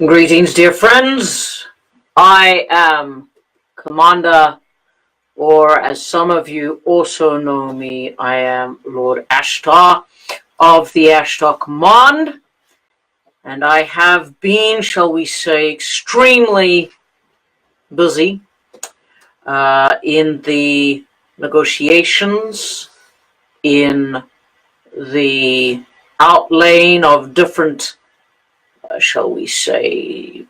Greetings, dear friends. I am Commander, or as some of you also know me, I am Lord Ashtar of the Ashtar Command, and I have been, shall we say, extremely busy in the negotiations, in the outlaying of different shall we say,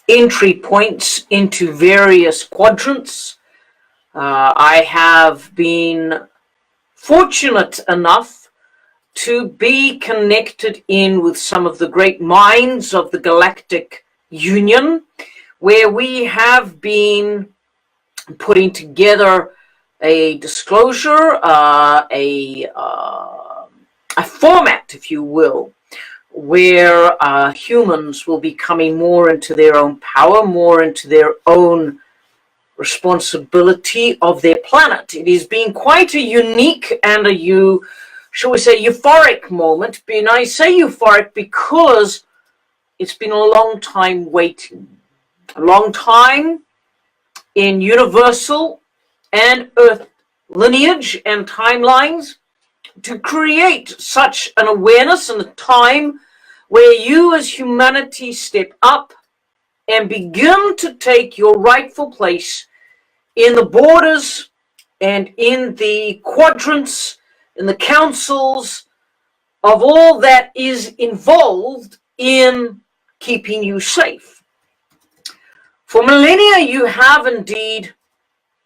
entry points into various quadrants. I have been fortunate enough to be connected in with some of the great minds of the Galactic Union, where we have been putting together a disclosure, a format, if you will, where humans will be coming more into their own power, more into their own responsibility of their planet. It has been quite a unique and shall we say, euphoric moment. And I say euphoric because it's been a long time waiting, a long time in universal and Earth lineage and timelines, to create such an awareness in a time where you as humanity step up and begin to take your rightful place in the borders and in the quadrants, in the councils of all that is involved in keeping you safe. For millennia, you have indeed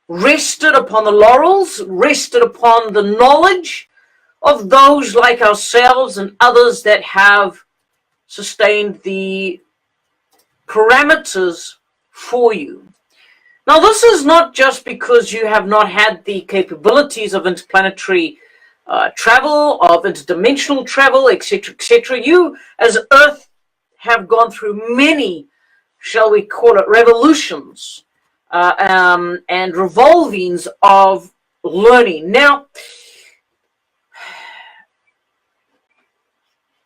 rested upon the laurels, rested upon the knowledge of those like ourselves and others that have sustained the parameters for you. Now, this is not just because you have not had the capabilities of interplanetary travel, of interdimensional travel, etc., etc. You, as Earth, have gone through many, shall we call it, revolutions and revolvings of learning. Now,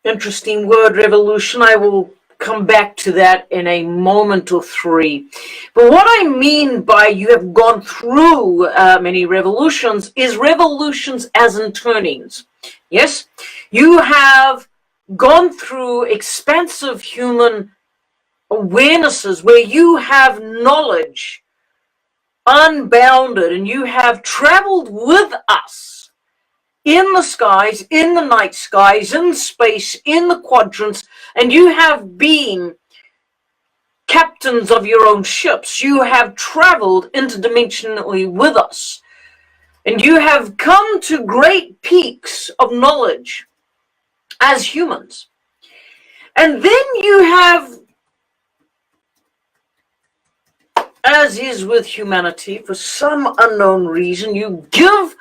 interesting word, revolution. I will come back to that in a moment or three. But what I mean by you have gone through many revolutions is revolutions as in turnings. Yes, you have gone through expansive human awarenesses where you have knowledge unbounded, and you have traveled with us in the skies, in the night skies, in space, in the quadrants, and you have been captains of your own ships. You have traveled interdimensionally with us, and you have come to great peaks of knowledge as humans. And then you have, as is with humanity, for some unknown reason, you give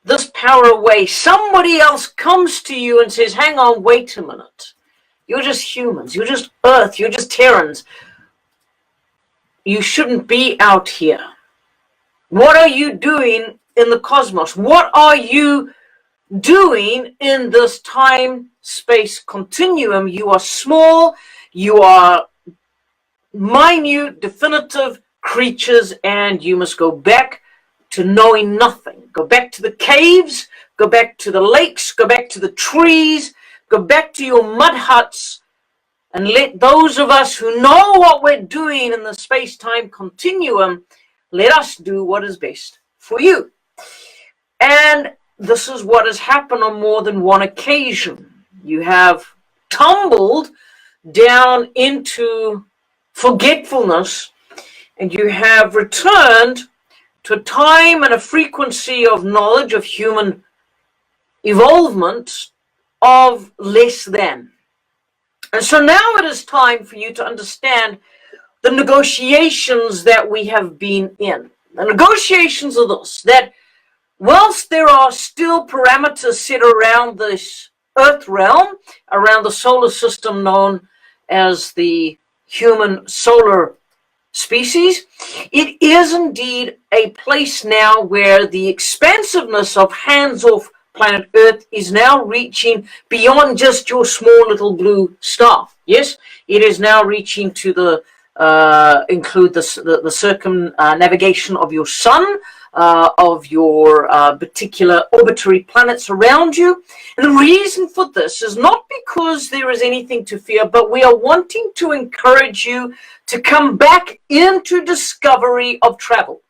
this power away. Somebody else comes to you and says, hang on, wait a minute. You're just humans. You're just Earth. You're just Terrans. You shouldn't be out here. What are you doing in the cosmos? What are you doing in this time-space continuum? You are small. You are minute, definitive creatures, and you must go back to knowing nothing. Go back to the caves, go back to the lakes, go back to the trees, go back to your mud huts, and let those of us who know what we're doing in the space-time continuum, let us do what is best for you. And this is what has happened on more than one occasion. You have tumbled down into forgetfulness, and you have returned to a time and a frequency of knowledge of human evolvement of less than. And so now it is time for you to understand the negotiations that we have been in. The negotiations are this, that whilst there are still parameters set around this Earth realm, around the solar system known as the human solar species, it is indeed a place now where the expansiveness of hands-off planet Earth is now reaching beyond just your small little blue star. Yes, it is now reaching to the include the circumnavigation of your sun, of your particular orbitary planets around you. And the reason for this is not because there is anything to fear, but we are wanting to encourage you to come back into discovery of travel.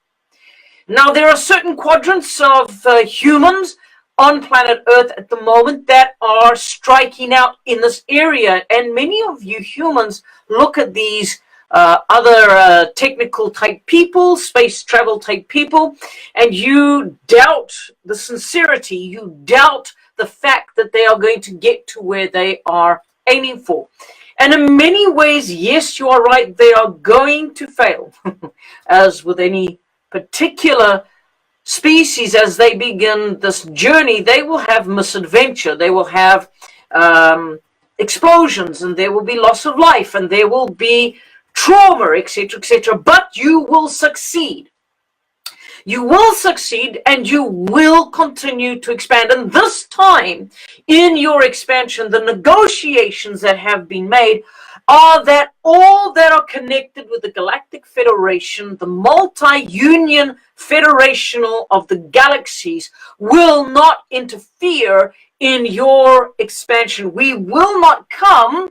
Now, there are certain quadrants of humans on planet Earth at the moment that are striking out in this area. And many of you humans look at these other technical type people, space travel type people, and you doubt the sincerity, you doubt the fact that they are going to get to where they are aiming for. And in many ways, yes, you are right, they are going to fail. As with any particular species, as they begin this journey, they will have misadventure, they will have explosions, and there will be loss of life, and there will be trauma, etc., etc. But you will succeed. You will succeed, and you will continue to expand. And this time in your expansion, the negotiations that have been made are that all that are connected with the Galactic Federation, the multi-union federational of the galaxies, will not interfere in your expansion. We will not come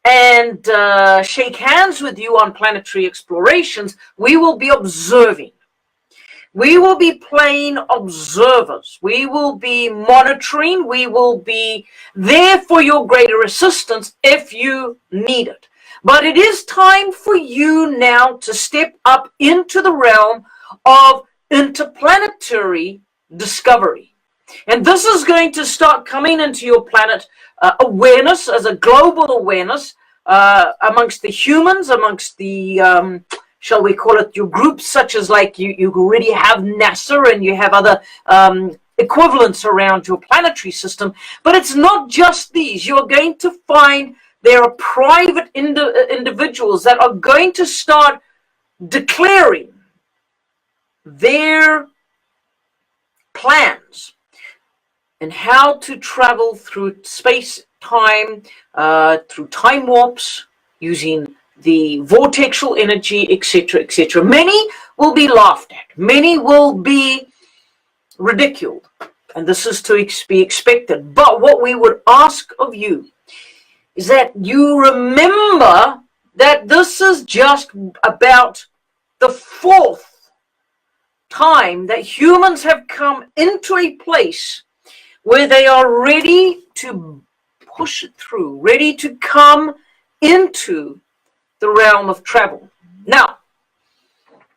and shake hands with you on planetary explorations. We will be observing. We will be plain observers. We will be monitoring. We will be there for your greater assistance if you need it. But it is time for you now to step up into the realm of interplanetary discovery. And this is going to start coming into your planet awareness, as a global awareness amongst the humans, amongst the shall we call it, your groups, such as like you already have NASA and you have other equivalents around your planetary system. But it's not just these. You're going to find there are private individuals that are going to start declaring their plans and how to travel through space-time, through time warps, using the vortexual energy, etc., etc. Many will be laughed at. Many will be ridiculed. And this is to be expected. But what we would ask of you is that you remember that this is just about the fourth time that humans have come into a place where they are ready to push it through, ready to come into the realm of travel. Now,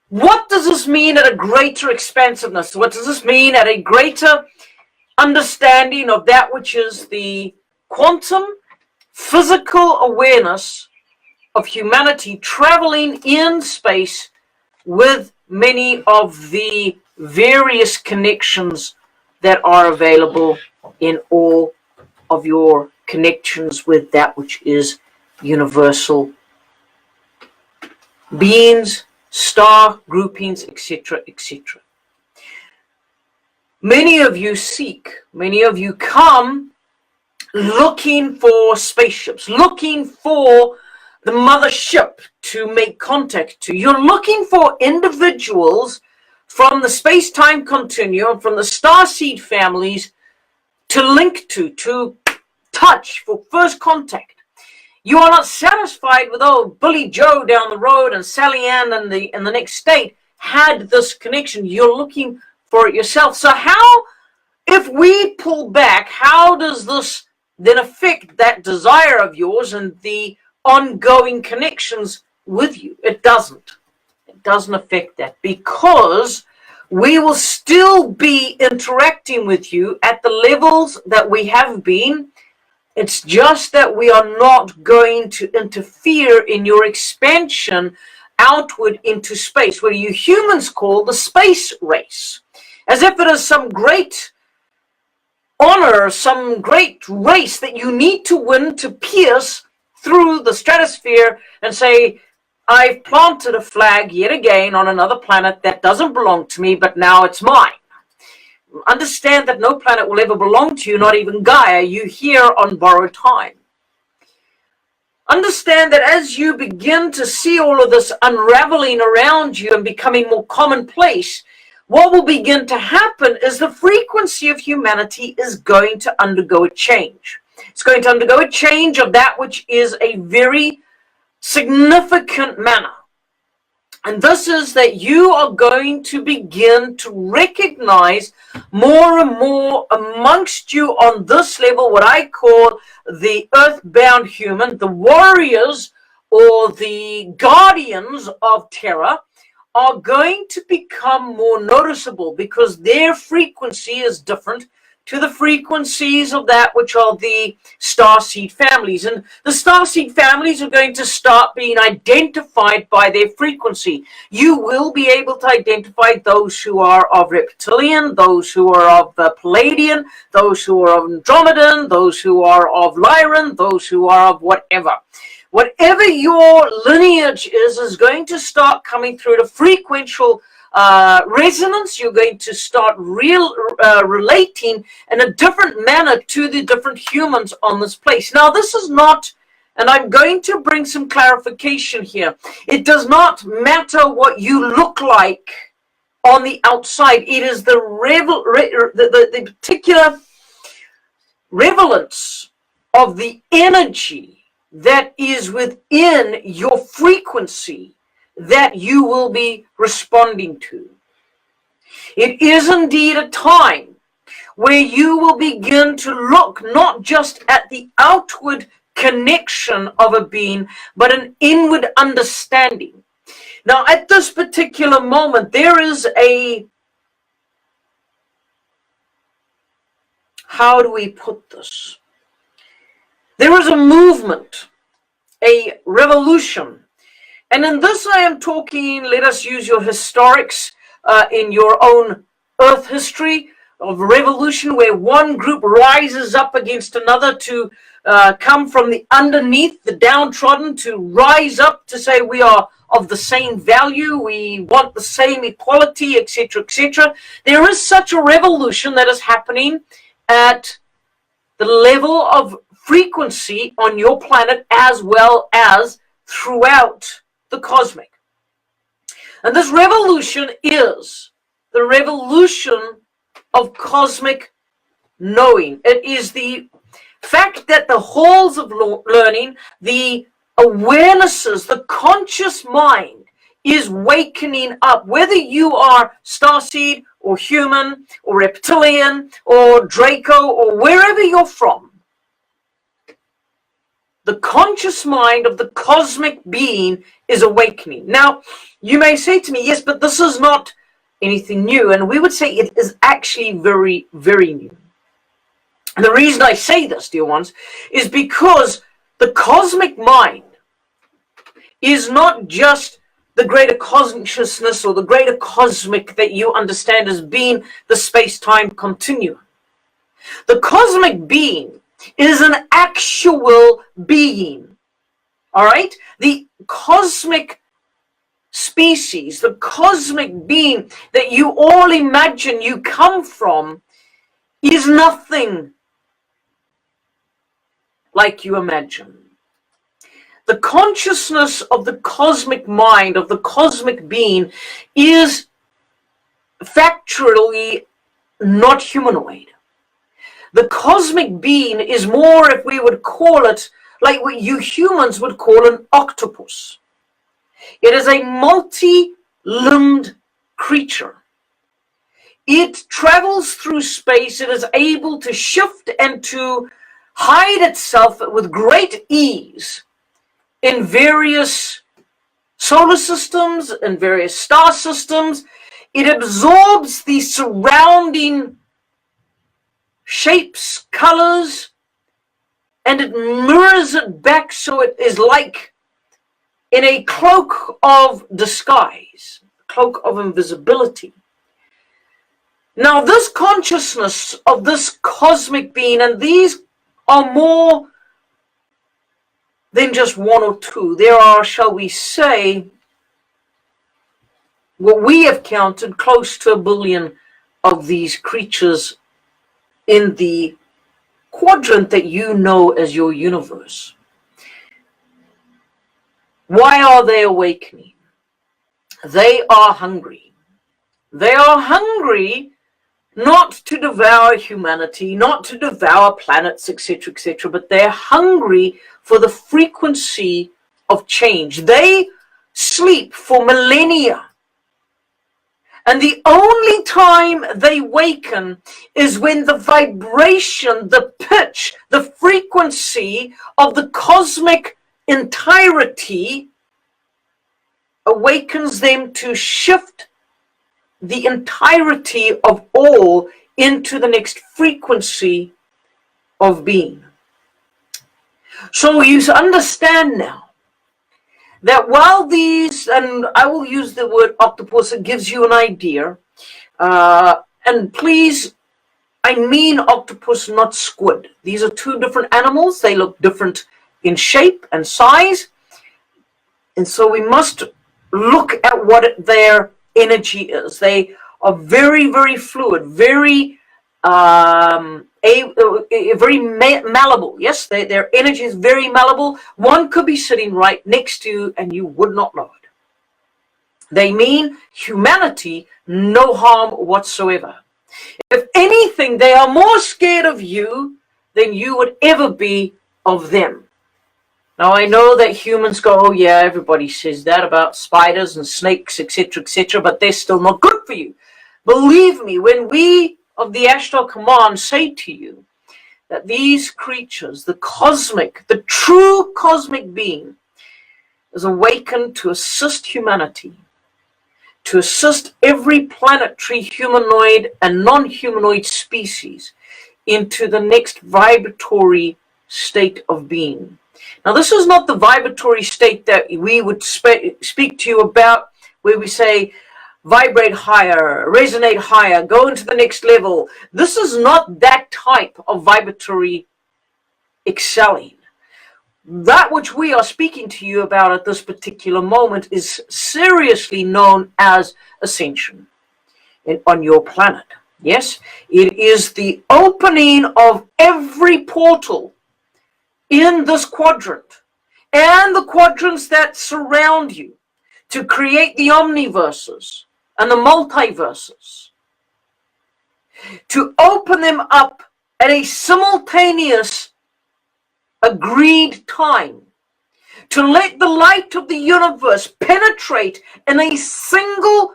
what does this mean at a greater expansiveness? What does this mean at a greater understanding of that which is the quantum physical awareness of humanity traveling in space with many of the various connections that are available in all of your connections with that which is universal beings, star groupings, etc., etc. Many of you seek, many of you come looking for spaceships, looking for the mothership to make contact to. You're looking for individuals from the space-time continuum, from the starseed families to link to touch for first contact. You are not satisfied with, oh, Billy Joe down the road and Sally Ann in the next state had this connection. You're looking for it yourself. So how, if we pull back, how does this then affect that desire of yours and the ongoing connections with you? It doesn't. It doesn't affect that, because we will still be interacting with you at the levels that we have been. It's just that we are not going to interfere in your expansion outward into space, what you humans call the space race, as if it is some great honor, some great race that you need to win to pierce through the stratosphere and say, I've planted a flag yet again on another planet that doesn't belong to me, but now it's mine. understand that no planet will ever belong to you, not even Gaia. You're here on borrowed time. Understand that as you begin to see all of this unraveling around you and becoming more commonplace, what will begin to happen is the frequency of humanity is going to undergo a change. It's going to undergo a change of that which is a very significant manner. And this is that you are going to begin to recognize more and more amongst you on this level, what I call the earthbound human, the warriors or the guardians of terror, are going to become more noticeable because their frequency is different to the frequencies of that which are the starseed families. And the starseed families are going to start being identified by their frequency. You will be able to identify those who are of reptilian, those who are of Palladian, those who are of Andromedan, those who are of Lyran, those who are of whatever. Whatever your lineage is going to start coming through the frequential resonance. You're going to start relating in a different manner to the different humans on this place. Now, this is not, and I'm going to bring some clarification here. It does not matter what you look like on the outside. It is the particular relevance of the energy that is within your frequency that you will be responding to. It is indeed a time where you will begin to look not just at the outward connection of a being, but an inward understanding. Now, at this particular moment, there is a, how do we put this? There is a movement, a revolution. And in this I am talking, let us use your historics in your own earth history of revolution, where one group rises up against another to come from the underneath, the downtrodden, to rise up to say we are of the same value, we want the same equality, etc., etc. There is such a revolution that is happening at the level of frequency on your planet as well as throughout the cosmic. And this revolution is the revolution of cosmic knowing. It is the fact that the halls of learning, the awarenesses, the conscious mind is wakening up. Whether you are starseed or human or reptilian or Draco or wherever you're from, the conscious mind of the cosmic being is awakening. Now, you may say to me, yes, but this is not anything new. And we would say it is actually very, very new. And the reason I say this, dear ones, is because the cosmic mind is not just the greater consciousness or the greater cosmic that you understand as being the space-time continuum. The cosmic being is an actual being, all right? The cosmic species, the cosmic being that you all imagine you come from is nothing like you imagine. The consciousness of the cosmic mind, of the cosmic being, is factually not humanoid. The cosmic being is more, if we would call it, like what you humans would call an octopus. It is a multi-limbed creature. It travels through space. It is able to shift and to hide itself with great ease in various solar systems and various star systems. It absorbs the surrounding shapes, colors, and it mirrors it back, so it is like in a cloak of disguise, cloak of invisibility. Now, this consciousness of this cosmic being, and these are more than just one or two. There are, shall we say, what we have counted close to 1 billion of these creatures in the quadrant that you know as your universe. Why are they awakening? They are hungry. They are hungry not to devour humanity, not to devour planets, etc., but they're hungry for the frequency of change. They sleep for millennia. And the only time they waken is when the vibration, the pitch, the frequency of the cosmic entirety awakens them to shift the entirety of all into the next frequency of being. So you understand now that while these, and I will use the word octopus, it gives you an idea, and please, I mean octopus, not squid. These are two different animals. They look different in shape and size, and so we must look at what their energy is. They are very, very fluid, very very malleable. Yes, their energy is very malleable. One could be sitting right next to you and you would not know it. They mean humanity no harm whatsoever. If anything, they are more scared of you than you would ever be of them. Now, I know that humans go, oh yeah, everybody says that about spiders and snakes, etc., but they're still not good for you. Believe me, when we of the Ashtar Command say to you that these creatures, the cosmic, the true cosmic being, is awakened to assist humanity, to assist every planetary humanoid and non-humanoid species into the next vibratory state of being. Now, this is not the vibratory state that we would speak to you about, where we say, vibrate higher, resonate higher, go into the next level. This is not that type of vibratory excelling. That which we are speaking to you about at this particular moment is seriously known as Ascension on your planet. Yes, it is the opening of every portal in this quadrant and the quadrants that surround you to create the omniverses and the multiverses, to open them up at a simultaneous agreed time, to let the light of the universe penetrate in a single,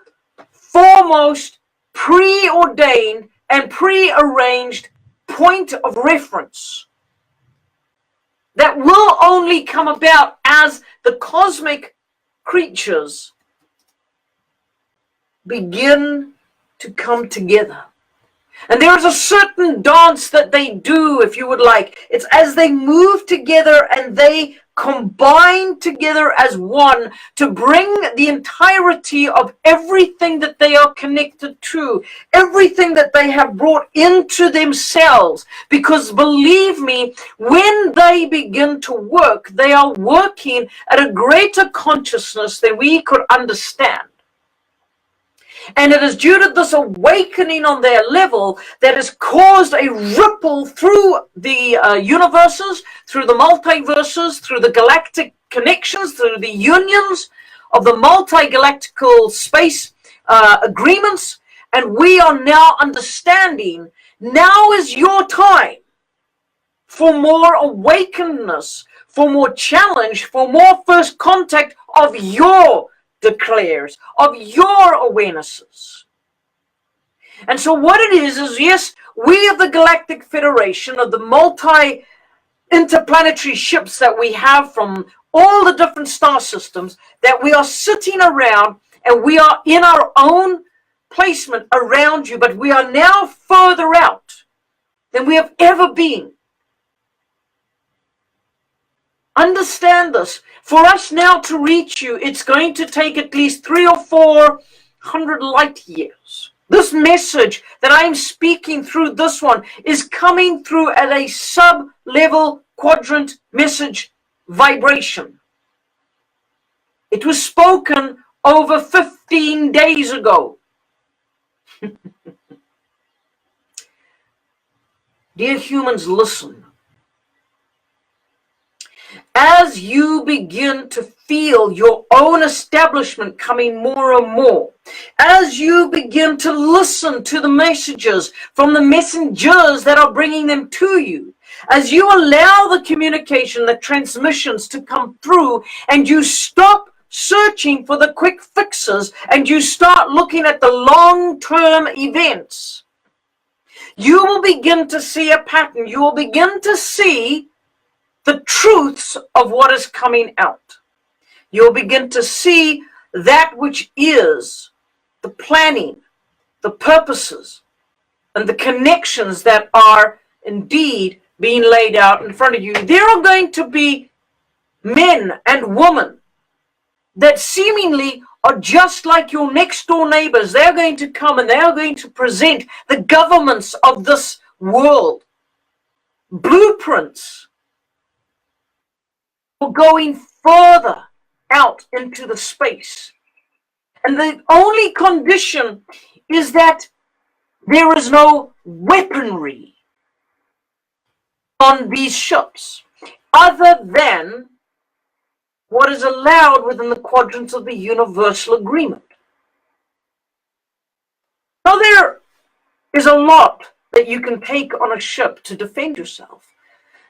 foremost, preordained and prearranged point of reference that will only come about as the cosmic creatures begin to come together. And there is a certain dance that they do, if you would like. It's as they move together and they combine together as one to bring the entirety of everything that they are connected to, everything that they have brought into themselves. Because believe me, when they begin to work, they are working at a greater consciousness than we could understand. And it is due to this awakening on their level that has caused a ripple through the universes, through the multiverses, through the galactic connections, through the unions of the multi-galactical space agreements. And we are now understanding, now is your time for more awakenedness, for more challenge, for more first contact of your declares, of your awarenesses. And so what it is yes, we of the Galactic Federation, of the multi-interplanetary ships that we have from all the different star systems, that we are sitting around and we are in our own placement around you, but we are now further out than we have ever been. Understand this. For us now to reach you, it's going to take at least 300 or 400 light years. This message that I'm speaking through this one is coming through at a sub-level quadrant message vibration. It was spoken over 15 days ago. Dear humans, listen. As you begin to feel your own establishment coming more and more, as you begin to listen to the messages from the messengers that are bringing them to you, as you allow the communication, the transmissions to come through, and you stop searching for the quick fixes and you start looking at the long-term events, you will begin to see a pattern. You will begin to see the truths of what is coming out. You'll begin to see that which is the planning, the purposes, and the connections that are indeed being laid out in front of you. There are going to be men and women that seemingly are just like your next door neighbors. They're going to come and they are going to present the governments of this world, blueprints for going further out into the space. And the only condition is that there is no weaponry on these ships other than what is allowed within the quadrants of the universal agreement. Now, there is a lot that you can take on a ship to defend yourself.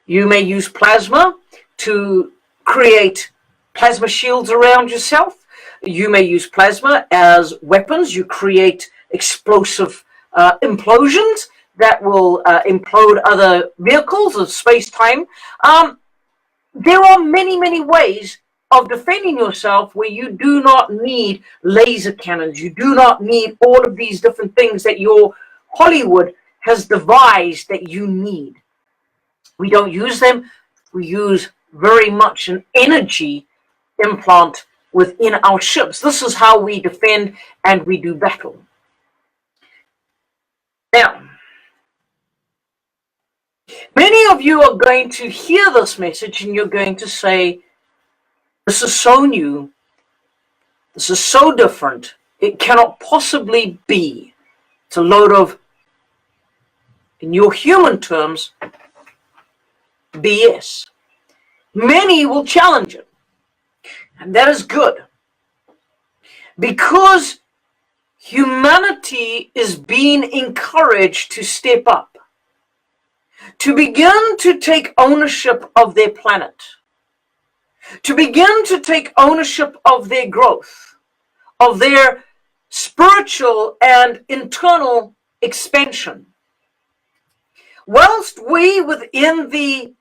You may use plasma to create plasma shields around yourself. You may use plasma as weapons. You create explosive implosions that will implode other vehicles of space-time. There are many, many ways of defending yourself where you do not need laser cannons. You do not need all of these different things that your Hollywood has devised that you need. We don't use them. We use very much an energy implant within our ships. This is how we defend and we do battle. Now, many of you are going to hear this message and you're going to say, this is so new, this is so different, it cannot possibly be. It's a load of, in your human terms, BS. Many will challenge it, and that is good, because humanity is being encouraged to step up, to begin to take ownership of their planet, to begin to take ownership of their growth, of their spiritual and internal expansion. Whilst we, within the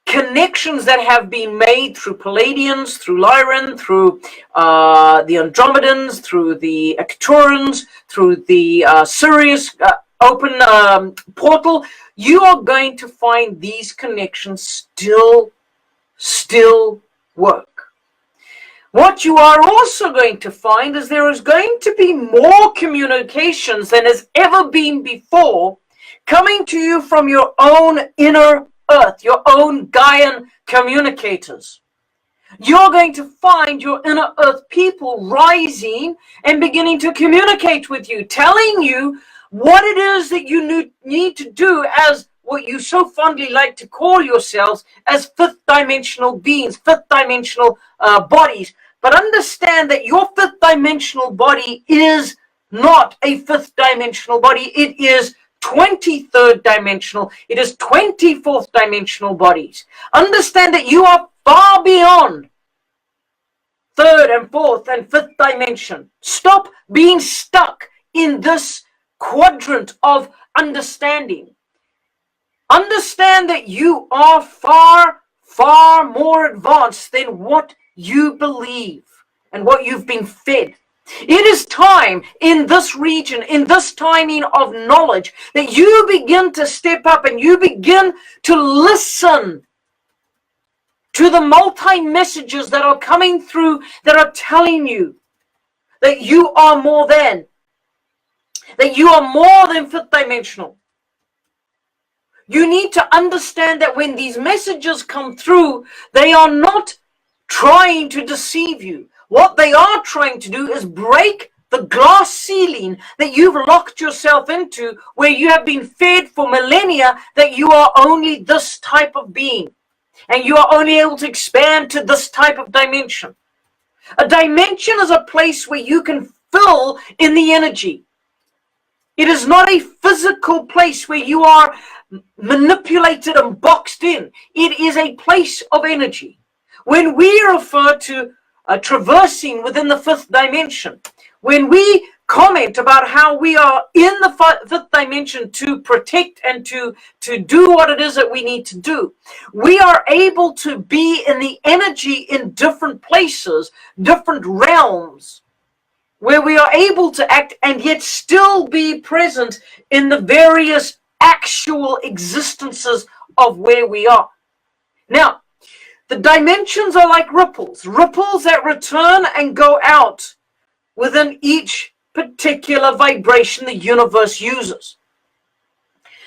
connections that have been made through Palladians, through Lyran, through the Andromedans, through the Arcturans, through the Sirius open portal, you are going to find these connections still work. What you are also going to find is there is going to be more communications than has ever been before coming to you from your own inner earth, your own Gaian communicators. You're going to find your inner earth people rising and beginning to communicate with you, telling you what it is that you need to do as what you so fondly like to call yourselves as fifth dimensional beings, fifth dimensional bodies. But understand that your fifth dimensional body is not a fifth dimensional body. It is 23rd dimensional. It is 24th dimensional bodies. Understand that you are far beyond third and fourth and fifth dimension. Stop being stuck in this quadrant of understanding. Understand that you are far, far more advanced than what you believe and what you've been fed. It is time in this region, in this timing of knowledge, that you begin to step up and you begin to listen to the multi-messages that are coming through that are telling you that you are more than, that you are more than fifth dimensional. You need to understand that when these messages come through, they are not trying to deceive you. What they are trying to do is break the glass ceiling that you've locked yourself into, where you have been fed for millennia that you are only this type of being and you are only able to expand to this type of dimension. A dimension is a place where you can fill in the energy. It is not a physical place where you are manipulated and boxed in. It is a place of energy. When we refer to traversing within the fifth dimension, when we comment about how we are in the fifth dimension to protect and to do what it is that we need to do, we are able to be in the energy in different places, different realms, where we are able to act and yet still be present in the various actual existences of where we are. Now, the dimensions are like ripples that return and go out within each particular vibration the universe uses.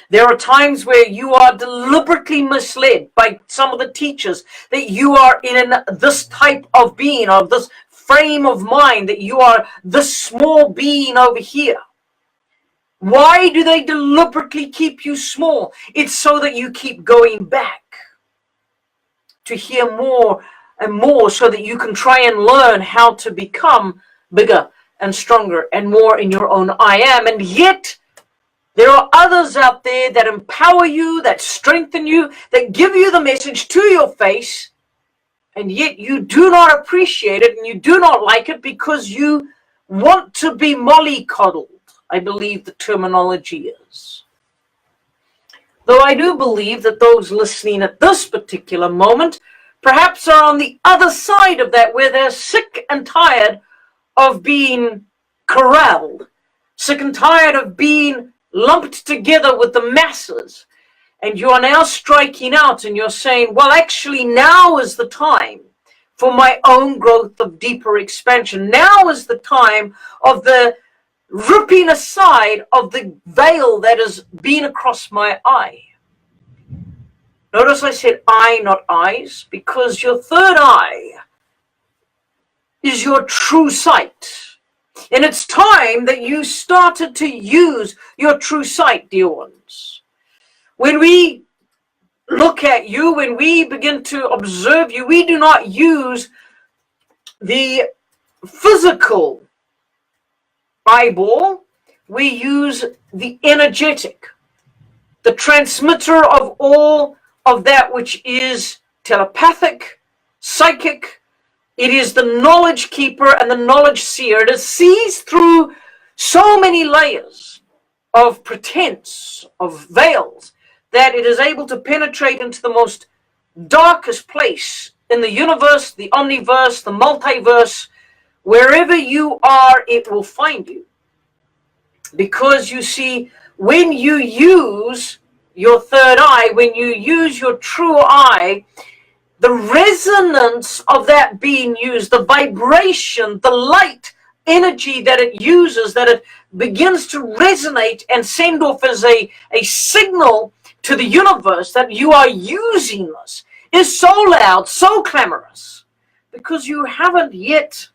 There are times where you are deliberately misled by some of the teachers that you are in this type of being, of this frame of mind, that you are this small being over here. Why do they deliberately keep you small? It's so that you keep going back to hear more and more, so that you can try and learn how to become bigger and stronger and more in your own I am. And yet there are others out there that empower you, that strengthen you, that give you the message to your face, and yet you do not appreciate it and you do not like it because you want to be mollycoddled, I believe the terminology is. Though I do believe that those listening at this particular moment perhaps are on the other side of that, where they're sick and tired of being corralled, sick and tired of being lumped together with the masses, and you are now striking out and you're saying, well, actually now is the time for my own growth of deeper expansion. Now is the time of the ripping aside of the veil that has been across my eye. Notice I said eye, not eyes, because your third eye is your true sight. And it's time that you started to use your true sight, dear ones. When we look at you, when we begin to observe you, we do not use the physical eyeball. We use the energetic, the transmitter of all of that which is telepathic, psychic. It is the knowledge keeper and the knowledge seer. It sees through so many layers of pretense, of veils, that it is able to penetrate into the most darkest place in the universe, the omniverse, the multiverse. Wherever you are, it will find you. Because you see, when you use your third eye, when you use your true eye, the resonance of that being used, the vibration, the light energy that it uses, that it begins to resonate and send off as a signal to the universe that you are using this, is so loud, so clamorous, because you haven't yet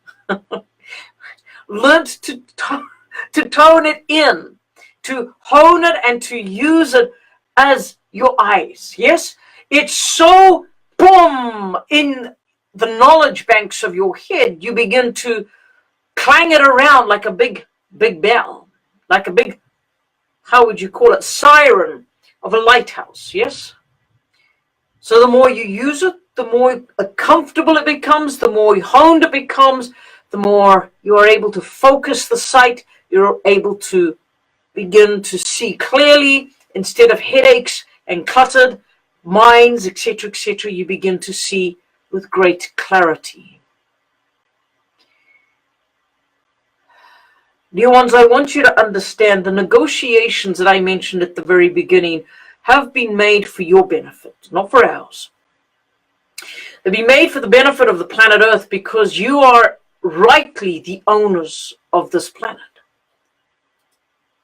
learned to tone it in, to hone it and to use it as your eyes. Yes, it's so boom in the knowledge banks of your head, you begin to clang it around like a big bell, like a big, how would you call it, siren of a lighthouse. Yes, so the more you use it, the more comfortable it becomes, the more honed it becomes, the more you are able to focus the sight. You're able to begin to see clearly instead of headaches and cluttered minds, etc., etc. You begin to see with great clarity. Dear ones, I want you to understand the negotiations that I mentioned at the very beginning have been made for your benefit, not for ours. They've been made for the benefit of the planet Earth, because you are rightly the owners of this planet.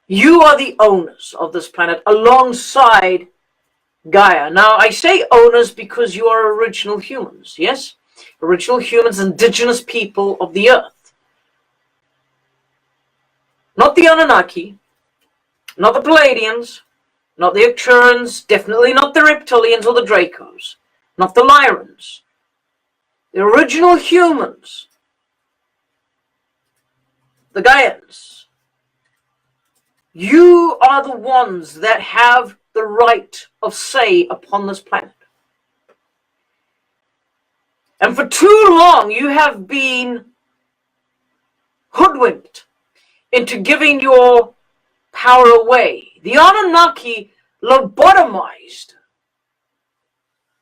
You are the owners of this planet alongside Gaia. Now, I say owners because you are original humans, yes? Original humans, indigenous people of the earth. Not the Anunnaki, not the Palladians, not the Ashtarans, definitely not the reptilians or the Dracos, not the Lyrans. The original humans, the Gaians. You are the ones that have the right of say upon this planet. And for too long you have been hoodwinked into giving your power away. The Anunnaki lobotomized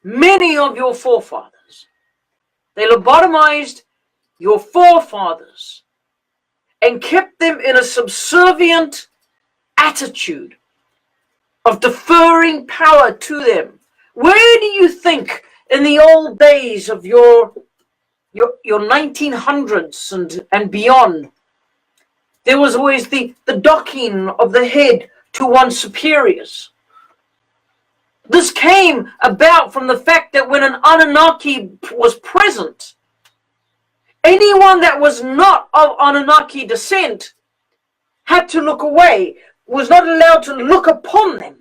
many of your forefathers. They lobotomized your forefathers and kept them in a subservient attitude of deferring power to them. Where do you think in the old days of your 1900s and beyond, there was always the docking of the head to one's superiors? This came about from the fact that when an Anunnaki was present, anyone that was not of Anunnaki descent had to look away, was not allowed to look upon them,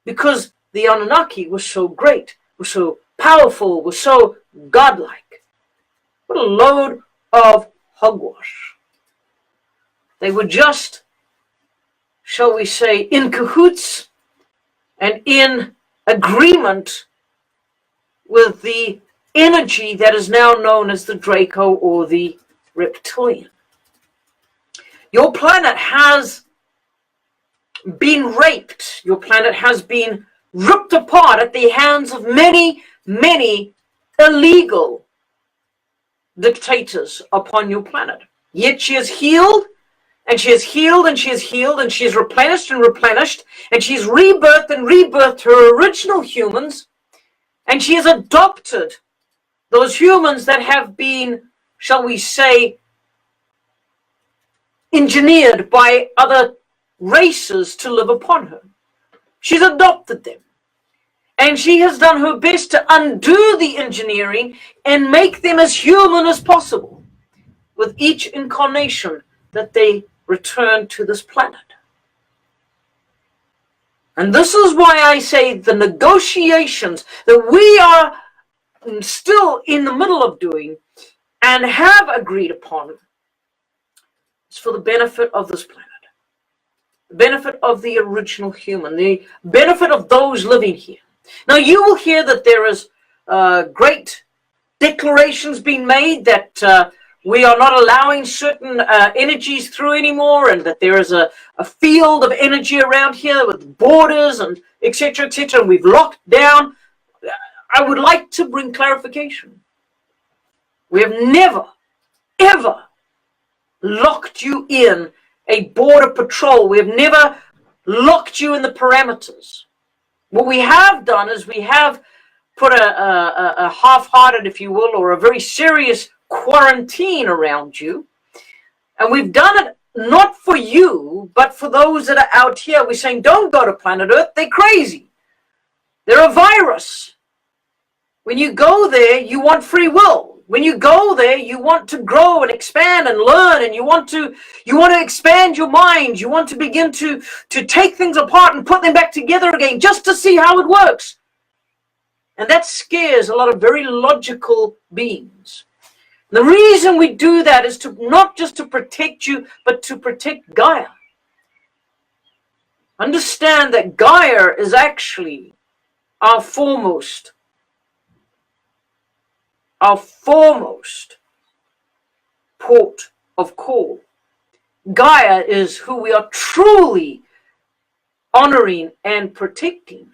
because the Anunnaki was so great, was so powerful, was so godlike. What a load of hogwash. They were just, shall we say, in cahoots and in agreement with the energy that is now known as the Draco or the reptilian. Your planet has been raped. Your planet has been ripped apart at the hands of many, many illegal dictators upon your planet. Yet she is healed, and she is healed, and she is healed, and she is replenished and replenished, and she is rebirthed and rebirthed her original humans, and she has adopted those humans that have been, shall we say, engineered by other races to live upon her. She's adopted them. And she has done her best to undo the engineering and make them as human as possible with each incarnation that they return to this planet. And this is why I say the negotiations that we are still in the middle of doing and have agreed upon is for the benefit of this planet, the benefit of the original human, the benefit of those living here. Now you will hear that there is great declarations being made that we are not allowing certain energies through anymore, and that there is a field of energy around here with borders and etc., etc., and we've locked down. I would like to bring clarification. We have never, ever locked you in a border patrol. We have never locked you in the parameters. What we have done is we have put a half-hearted, if you will, or a very serious quarantine around you. And we've done it not for you, but for those that are out here. We're saying, don't go to planet Earth. They're crazy. They're a virus. When you go there, you want free will. When you go there, you want to grow and expand and learn, and you want to expand your mind. You want to begin to take things apart and put them back together again just to see how it works. And that scares a lot of very logical beings. The reason we do that is to not just to protect you, but to protect Gaia. Understand that Gaia is actually our foremost port of call. Gaia is who we are truly honoring and protecting.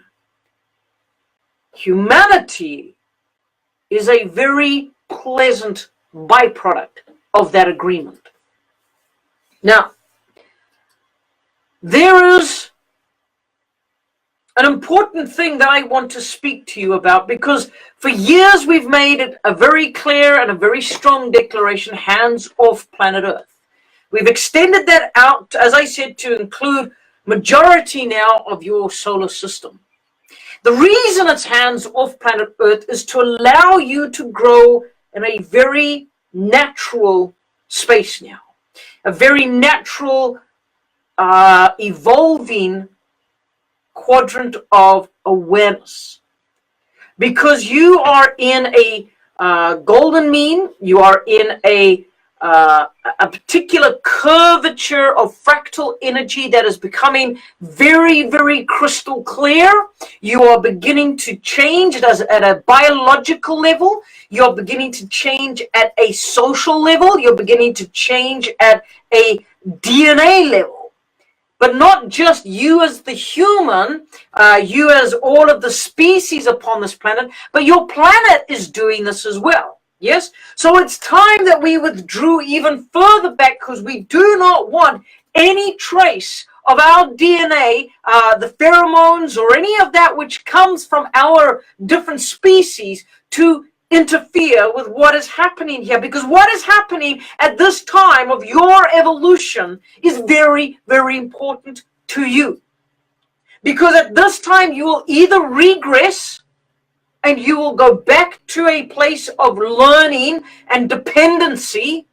Humanity is a very pleasant byproduct of that agreement. Now, there is an important thing that I want to speak to you about, because for years we've made it a very clear and a very strong declaration, hands off planet Earth. We've extended that out, as I said, to include majority now of your solar system. The reason it's hands off planet Earth is to allow you to grow in a very natural space now. a very natural, evolving quadrant of awareness. Because you are in a golden mean, you are in a particular curvature of fractal energy that is becoming very, very crystal clear. You are beginning to change at a biological level. You're beginning to change at a social level. You're beginning to change at a DNA level. But not just you as the human, you as all of the species upon this planet, but your planet is doing this as well. Yes? So it's time that we withdrew even further back, because we do not want any trace of our DNA, the pheromones, or any of that which comes from our different species to interfere with what is happening here. Because what is happening at this time of your evolution is very, very important to you. Because at this time you will either regress and you will go back to a place of learning and dependency,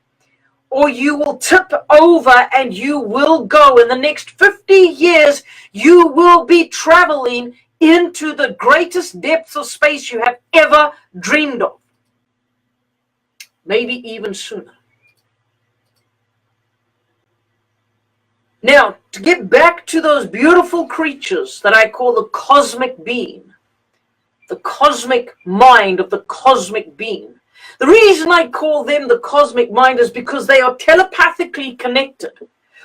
or you will tip over and you will go in the next 50 years, you will be traveling into the greatest depths of space you have ever dreamed of. Maybe even sooner. Now, to get back to those beautiful creatures that I call the cosmic being, the cosmic mind of the cosmic being. The reason I call them the cosmic mind is because they are telepathically connected.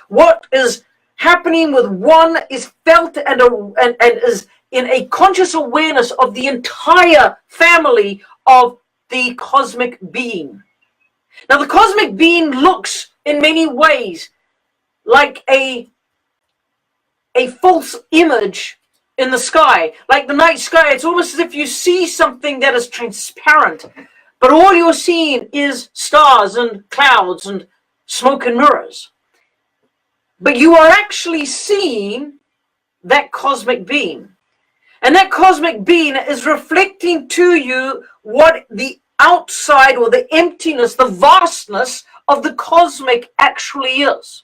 What is happening with one is felt and is in a conscious awareness of the entire family of the cosmic being. Now, the cosmic being looks in many ways like a false image in the sky, like the night sky. It's almost as if you see something that is transparent, but all you're seeing is stars and clouds and smoke and mirrors. But you are actually seeing that cosmic being. And that cosmic being is reflecting to you what the outside, or the emptiness, the vastness of the cosmic actually is.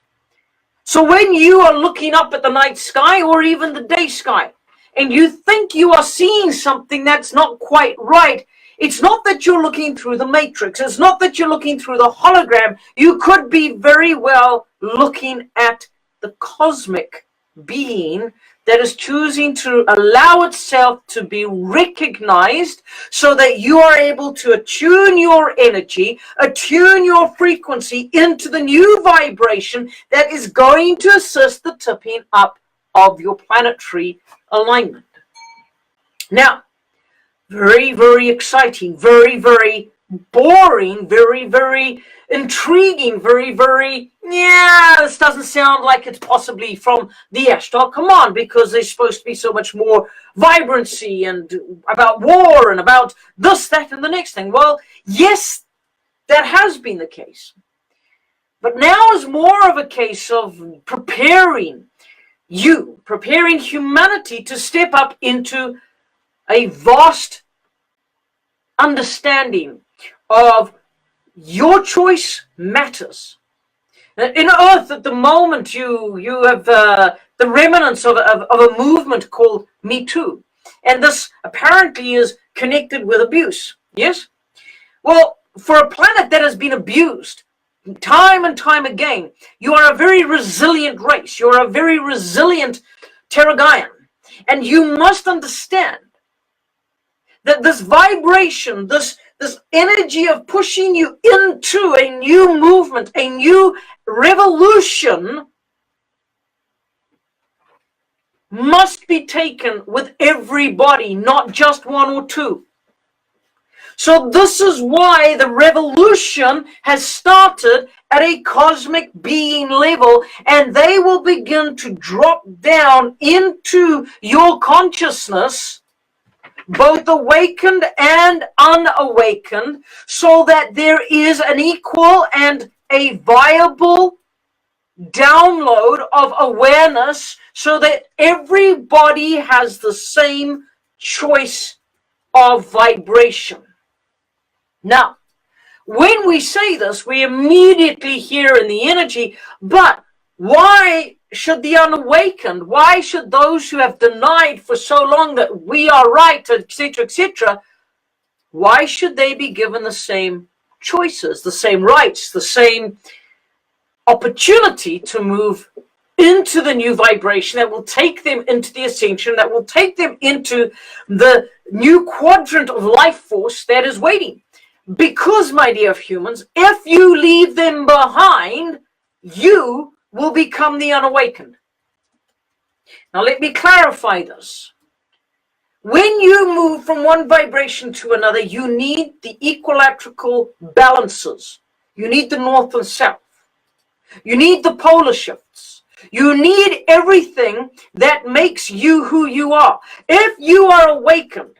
So when you are looking up at the night sky or even the day sky, and you think you are seeing something that's not quite right, it's not that you're looking through the matrix. It's not that you're looking through the hologram. You could be very well looking at the cosmic being that is choosing to allow itself to be recognized, so that you are able to attune your energy, attune your frequency into the new vibration that is going to assist the tipping up of your planetary alignment. Now, very, very exciting, very, very boring, very, very intriguing, very, very, this doesn't sound like it's possibly from the Ashtar. Come on, because there's supposed to be so much more vibrancy and about war and about this, that, and the next thing. Well, yes, that has been the case. But now is more of a case of preparing humanity to step up into a vast understanding of your choice matters. In Earth, at the moment, you have the remnants of a movement called Me Too. And this apparently is connected with abuse. Yes? Well, for a planet that has been abused time and time again, you are a very resilient race. You're a very resilient Terragaian. And you must understand that this vibration, this energy of pushing you into a new movement, a new revolution, must be taken with everybody, not just one or two. So this is why the revolution has started at a cosmic being level, and they will begin to drop down into your consciousness, both awakened and unawakened, so that there is an equal and a viable download of awareness, so that everybody has the same choice of vibration. Now, When we say this, we immediately hear in the energy, but why should the unawakened, why should those who have denied for so long that we are right, etc., why should they be given the same choices, the same rights, the same opportunity to move into the new vibration that will take them into the ascension, that will take them into the new quadrant of life force that is waiting? Because, my dear humans, if you leave them behind, you will become the unawakened. Now let me clarify this. When you move from one vibration to another, you need the equilateral balances. You need the north and south. You need the polar shifts. You need everything that makes you who you are. If you are awakened,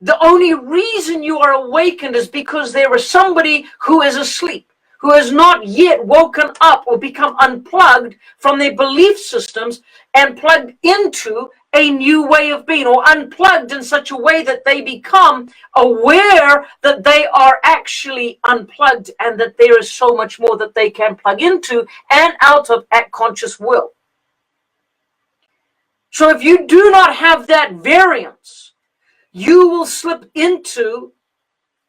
the only reason you are awakened is because there is somebody who is asleep, who has not yet woken up or become unplugged from their belief systems and plugged into a new way of being, or unplugged in such a way that they become aware that they are actually unplugged and that there is so much more that they can plug into and out of at conscious will. So if you do not have that variance, you will slip into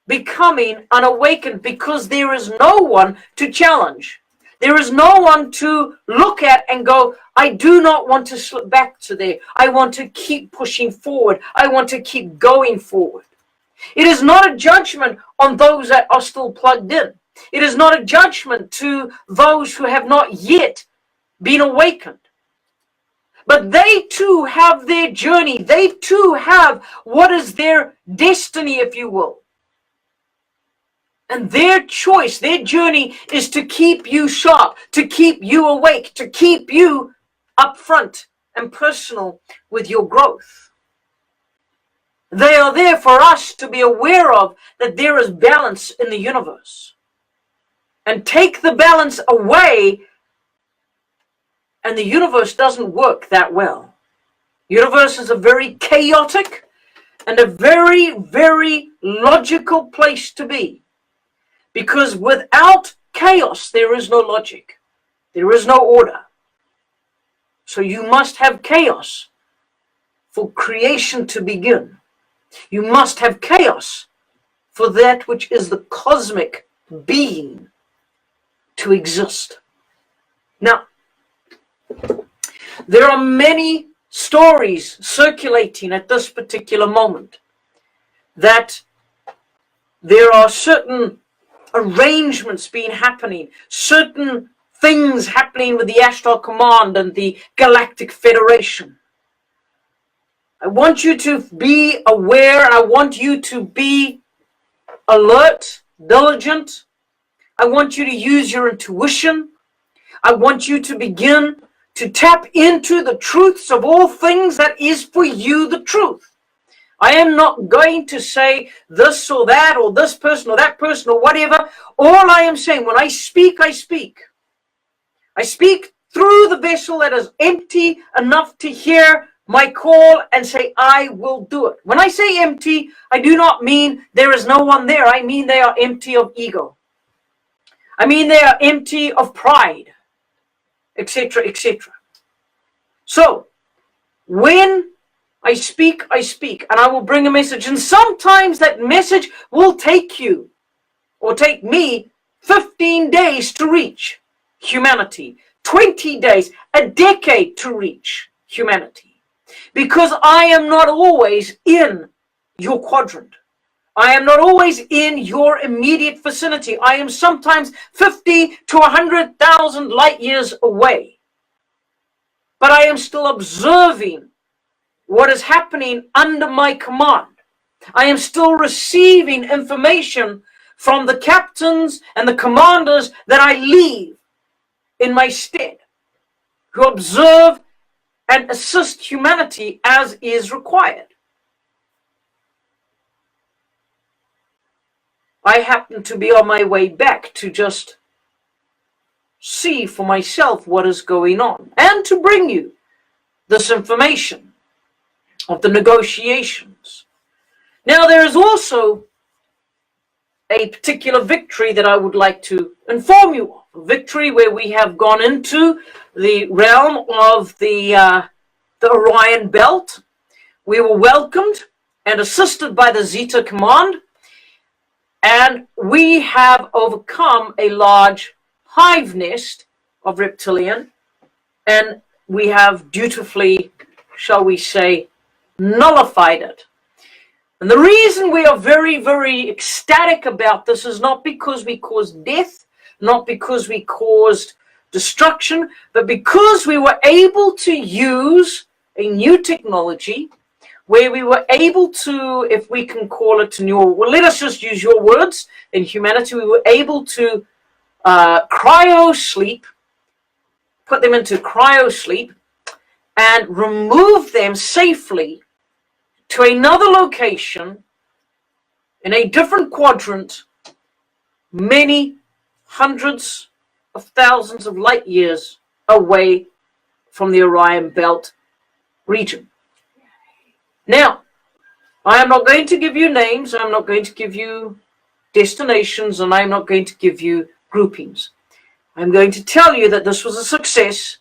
becoming unawakened because there is no one to challenge. There is no one to look at and go, I do not want to slip back to there. I want to keep pushing forward. I want to keep going forward. It is not a judgment on those that are still plugged in. It is not a judgment to those who have not yet been awakened. But they too have their journey. They too have what is their destiny, if you will. And their choice, their journey is to keep you sharp, to keep you awake, to keep you upfront and personal with your growth. They are there for us to be aware of that there is balance in the universe. And take the balance away, and the universe doesn't work that well. Universe is a very chaotic and a very, very logical place to be. Because without chaos, there is no logic. There is no order. So you must have chaos for creation to begin. You must have chaos for that which is the cosmic being to exist. Now, there are many stories circulating at this particular moment that there are certain arrangements being happening, certain things happening with the Ashtar Command and the Galactic Federation. I want you to be aware, and I want you to be alert, diligent. I want you to use your intuition. I want you to begin to tap into the truths of all things that is for you the truth. I am not going to say this or that or this person or that person or whatever. All I am saying, when I speak, I speak. I speak through the vessel that is empty enough to hear my call and say, I will do it. When I say empty, I do not mean there is no one there. I mean they are empty of ego. I mean they are empty of pride, etc., etc. So, when I speak, and I will bring a message. And sometimes that message will take you, or take me, 15 days to reach humanity. 20 days, a decade to reach humanity. Because I am not always in your quadrant. I am not always in your immediate vicinity. I am sometimes 50 to 100,000 light years away. But I am still observing what is happening under my command. I am still receiving information from the captains and the commanders that I leave in my stead, who observe and assist humanity as is required. I happen to be on my way back to just see for myself what is going on and to bring you this information of the negotiations. Now, there is also a particular victory that I would like to inform you of. A victory where we have gone into the realm of the Orion Belt. We were welcomed and assisted by the Zeta Command, and we have overcome a large hive nest of reptilian, and we have dutifully, shall we say, nullified it. And the reason we are very, very ecstatic about this is not because we caused death, not because we caused destruction, but because we were able to use a new technology where we were able to, if we can call it well, let us just use your words, in humanity, we were able to cryo sleep, put them into cryo sleep, and remove them safely to another location in a different quadrant, many hundreds of thousands of light years away from the Orion Belt region. Now, I am not going to give you names, I'm not going to give you destinations, and I'm not going to give you groupings. I'm going to tell you that this was a success,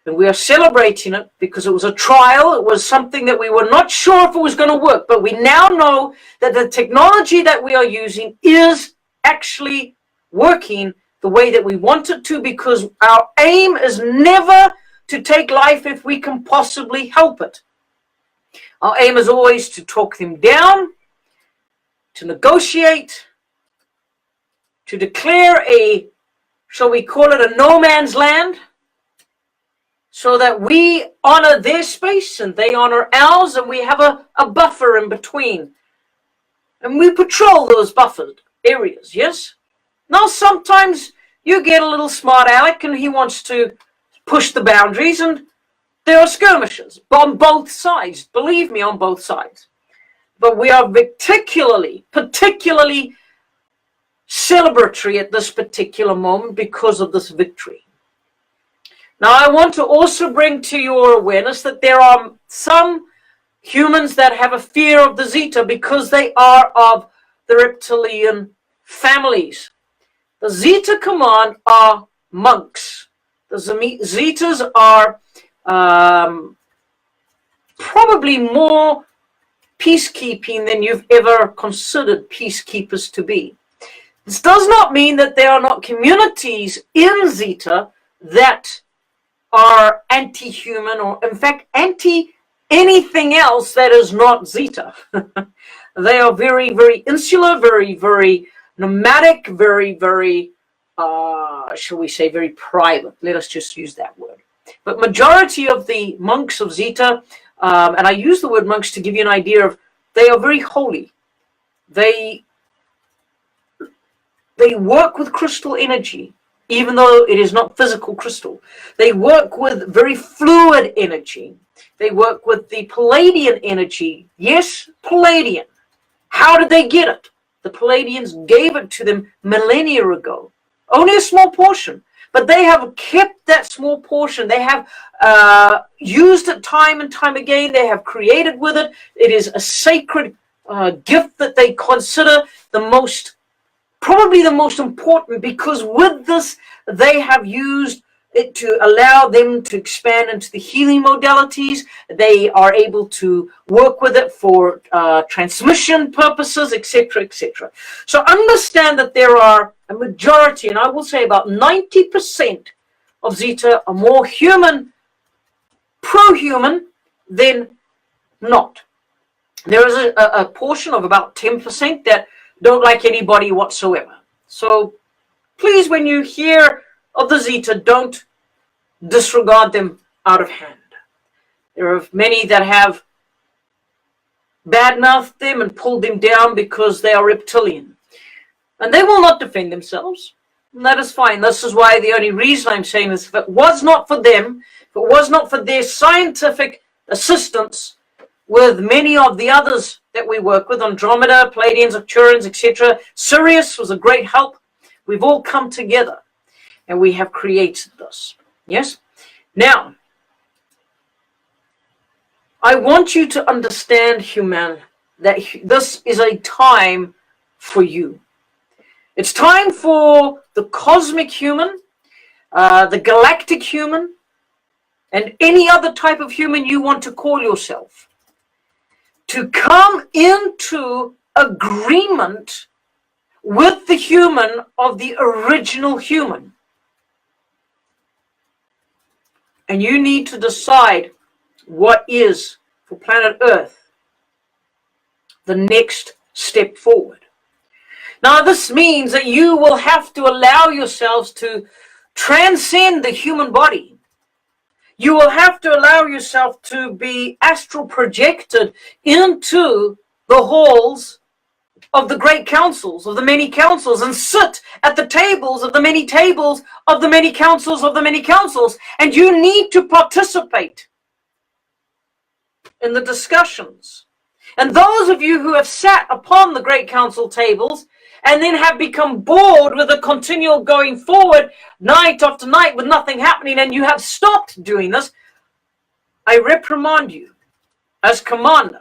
and we are celebrating it because it was a trial. It was something that we were not sure if it was going to work, but we now know that the technology that we are using is actually working the way that we want it to, because our aim is never to take life if we can possibly help it. Our aim is always to talk them down, to negotiate, to declare a, shall we call it a no man's land, so that we honor their space and they honor ours, and we have a buffer in between. And we patrol those buffered areas, yes? Now, sometimes you get a little smart aleck and he wants to push the boundaries, and there are skirmishes on both sides, believe me, on both sides. But we are particularly celebratory at this particular moment because of this victory. Now, I want to also bring to your awareness that there are some humans that have a fear of the Zeta because they are of the reptilian families. The Zeta Command are monks. The Zetas are probably more peacekeeping than you've ever considered peacekeepers to be. This does not mean that there are not communities in Zeta that are anti-human, or in fact anti-anything else that is not Zeta. They are very, very insular, very, very nomadic, very, very, shall we say, very private. Let us just use that word. But majority of the monks of Zeta, and I use the word monks to give you an idea of, they are very holy. They work with crystal energy, even though it is not physical crystal. They work with very fluid energy. They work with the Palladian energy. Yes, Palladian. How did they get it? The Palladians gave it to them millennia ago. Only a small portion. But they have kept that small portion. They have used it time and time again. They have created with it. It is a sacred gift that they consider probably the most important, because with this, they have used it to allow them to expand into the healing modalities. They are able to work with it for transmission purposes, etc., etc. So understand that there are a majority, and I will say about 90% of Zeta are more human, pro-human, than not. There is a portion of about 10% that don't like anybody whatsoever. So please, when you hear of the Zeta, don't disregard them out of hand. There are many that have badmouthed them and pulled them down because they are reptilian. And they will not defend themselves. And that is fine. This is why the only reason I'm saying this, if it was not for them, if it was not for their scientific assistance with many of the others that we work with, Andromeda, Pleiadians, Arcturians, etc., Sirius was a great help. We've all come together and we have created this. Yes? Now, I want you to understand, human, that this is a time for you. It's time for the cosmic human, the galactic human, and any other type of human you want to call yourself, to come into agreement with the human of the original human. And you need to decide what is, for planet Earth, the next step forward. Now, this means that you will have to allow yourselves to transcend the human body. You will have to allow yourself to be astral projected into the halls of the great councils, of the many councils, and sit at the tables of the many tables of the many councils of the many councils. And you need to participate in the discussions. And those of you who have sat upon the great council tables and then have become bored with the continual going forward night after night with nothing happening, and you have stopped doing this, I reprimand you as commander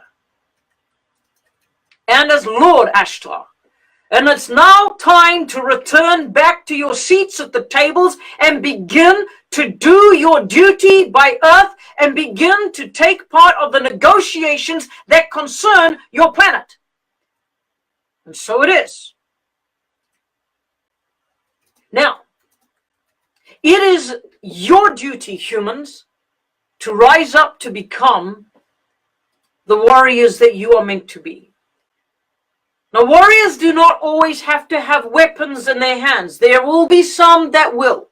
and as Lord Ashtar. And it's now time to return back to your seats at the tables and begin to do your duty by Earth and begin to take part of the negotiations that concern your planet. And so it is. Now, it is your duty, humans, to rise up to become the warriors that you are meant to be. Now, warriors do not always have to have weapons in their hands. There will be some that will.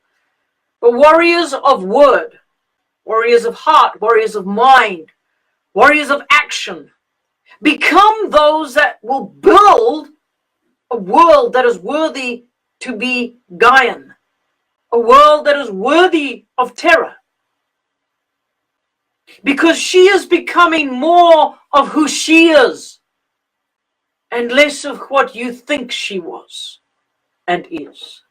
But warriors of word, warriors of heart, warriors of mind, warriors of action, become those that will build a world that is worthy to be Gaian, a world that is worthy of terror. Because she is becoming more of who she is and less of what you think she was and is.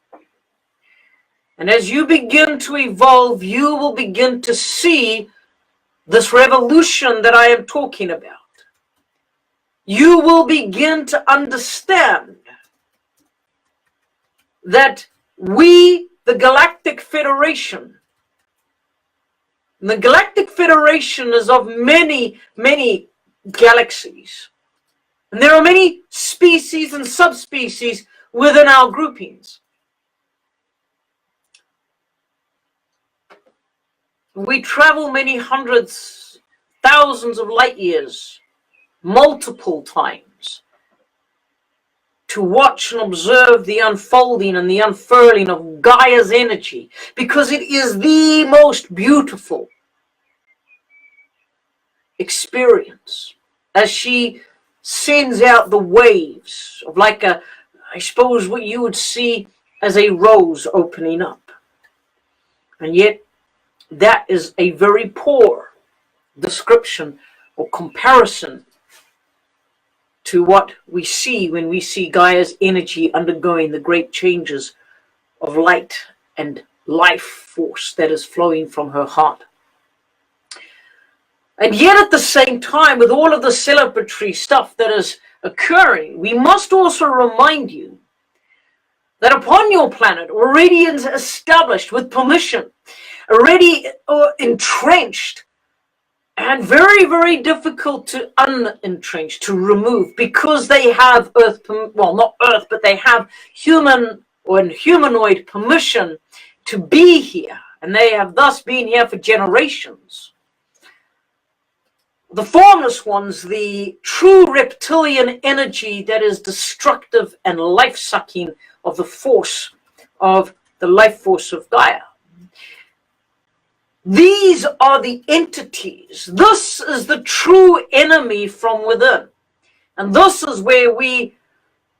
And as you begin to evolve, you will begin to see this revolution that I am talking about. You will begin to understand that we, the Galactic Federation, the Galactic Federation is of many, many galaxies. And there are many species and subspecies within our groupings. We travel many hundreds, thousands of light years, multiple times, to watch and observe the unfolding and the unfurling of Gaia's energy, because it is the most beautiful experience as she sends out the waves of, like a, I suppose what you would see as a rose opening up. And yet that is a very poor description or comparison to what we see when we see Gaia's energy undergoing the great changes of light and life force that is flowing from her heart. And yet at the same time, with all of the celebratory stuff that is occurring, we must also remind you that upon your planet, already established with permission, already entrenched, and very, very difficult to unentrench, to remove, because they have Earth, well, not Earth, but they have human or humanoid permission to be here, and they have thus been here for generations. The formless ones, the true reptilian energy that is destructive and life-sucking of the force of the life force of Gaia. These are the entities. This is the true enemy from within. And this is where we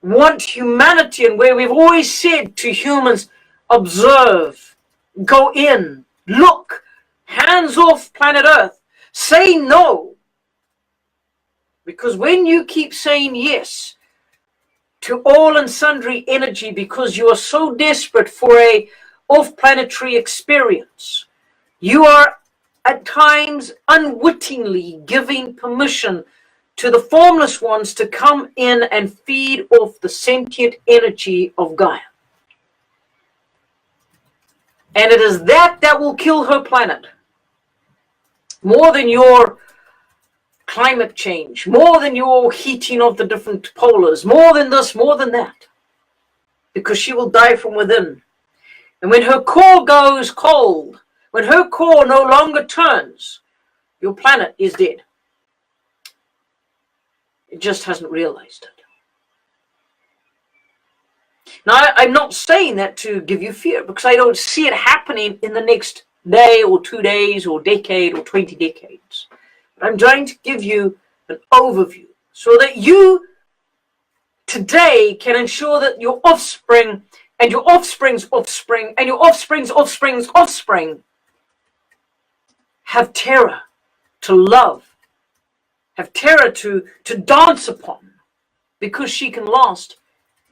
want humanity, and where we've always said to humans, observe, go in, look, hands off planet Earth, say no. Because when you keep saying yes to all and sundry energy because you are so desperate for a off-planetary experience, you are at times unwittingly giving permission to the formless ones to come in and feed off the sentient energy of Gaia. And it is that will kill her planet. More than your climate change, more than your heating of the different polars, more than this, more than that. Because she will die from within. And when her core goes cold, when her core no longer turns, your planet is dead. It just hasn't realized it. Now, I'm not saying that to give you fear, because I don't see it happening in the next day or 2 days or decade or 20 decades. But I'm trying to give you an overview so that you today can ensure that your offspring and your offspring's offspring and your offspring's offspring's offspring have terror to love, have terror to dance upon, because she can last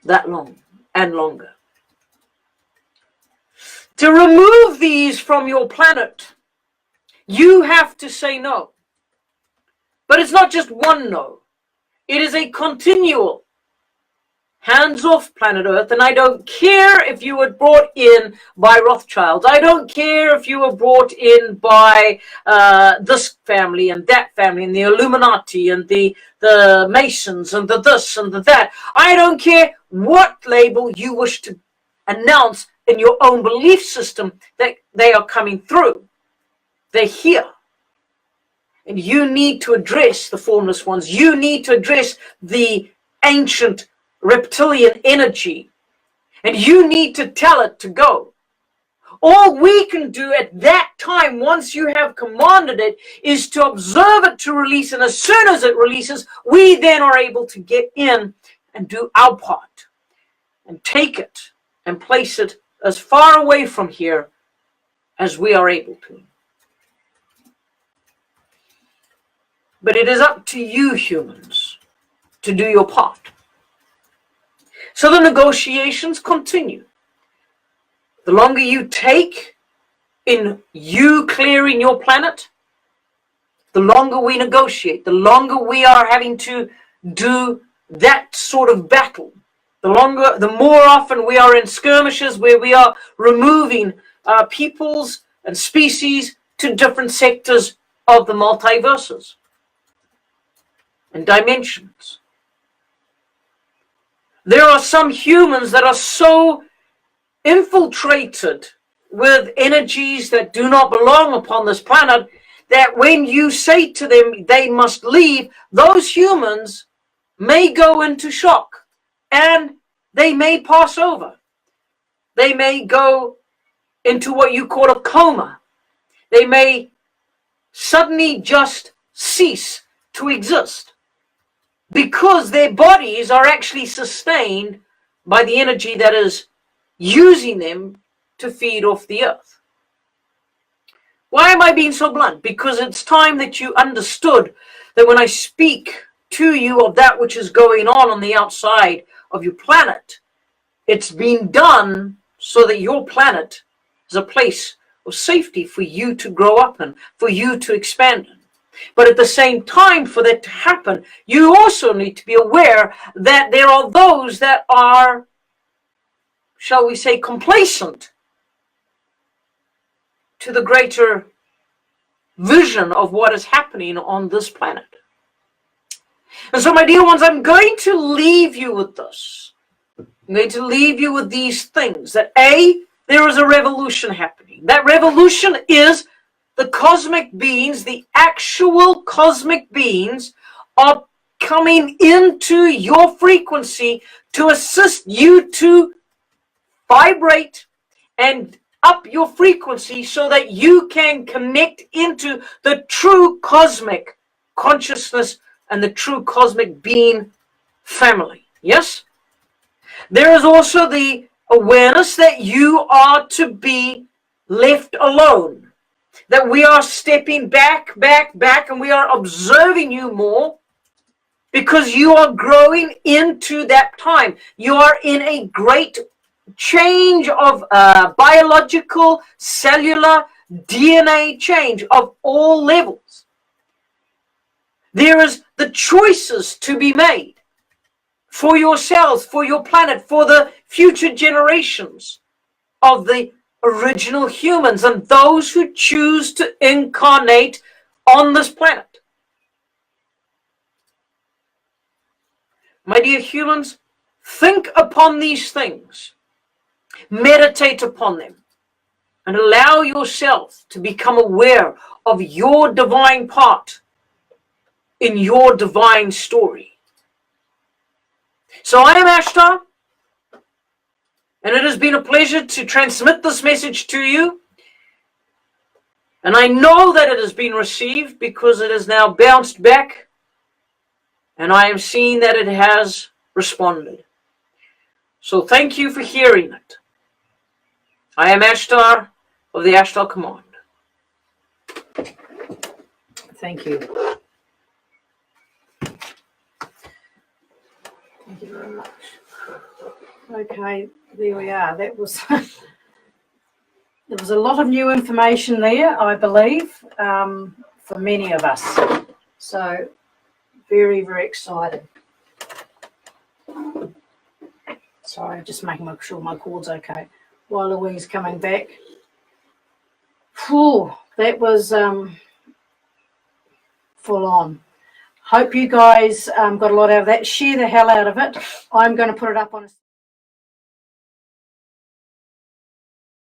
that long and longer. To remove these from your planet, you have to say no. But it's not just one no. It is a continual hands-off planet Earth, and I don't care if you were brought in by Rothschilds. I don't care if you were brought in by this family and that family and the Illuminati and the Masons and the this and the that. I don't care what label you wish to announce in your own belief system that they are coming through. They're here. And you need to address the formless ones. You need to address the ancient reptilian energy, and you need to tell it to go. All we can do at that time, once you have commanded it, is to observe it to release, and as soon as it releases, we then are able to get in and do our part and take it and place it as far away from here as we are able to. But it is up to you humans to do your part. So the negotiations continue. The longer you take in you clearing your planet, the longer we negotiate, the longer we are having to do that sort of battle, the more often we are in skirmishes where we are removing peoples and species to different sectors of the multiverses and dimensions. There are some humans that are so infiltrated with energies that do not belong upon this planet that when you say to them they must leave, those humans may go into shock and they may pass over. They may go into what you call a coma. They may suddenly just cease to exist, because their bodies are actually sustained by the energy that is using them to feed off the earth. Why am I being so blunt? Because it's time that you understood that when I speak to you of that which is going on the outside of your planet, it's being done so that your planet is a place of safety for you to grow up in, for you to expand in. But at the same time, for that to happen, you also need to be aware that there are those that are, shall we say, complacent to the greater vision of what is happening on this planet. And so, my dear ones, I'm going to leave you with this. I'm going to leave you with these things. That A, there is a revolution happening. That revolution is the cosmic beings, the actual cosmic beings, are coming into your frequency to assist you to vibrate and up your frequency so that you can connect into the true cosmic consciousness and the true cosmic being family. Yes? There is also the awareness that you are to be left alone. That we are stepping back, and we are observing you more because you are growing into that time. You are in a great change of biological, cellular, DNA change of all levels. There is the choices to be made for yourselves, for your planet, for the future generations of the original humans and those who choose to incarnate on this planet. My dear humans, think upon these things, meditate upon them, and allow yourself to become aware of your divine part in your divine story. So I am Ashtar, and it has been a pleasure to transmit this message to you. And I know that it has been received because it has now bounced back, and I am seeing that it has responded. So thank you for hearing it. I am Ashtar of the Ashtar Command. Thank you. Thank you very much. Okay, there we are. That was there was a lot of new information there, I believe, for many of us. So very, very excited. Sorry, just making sure my cord's okay. While Louise coming back. Whew, that was full on. Hope you guys got a lot out of that. Share the hell out of it. I'm going to put it up on a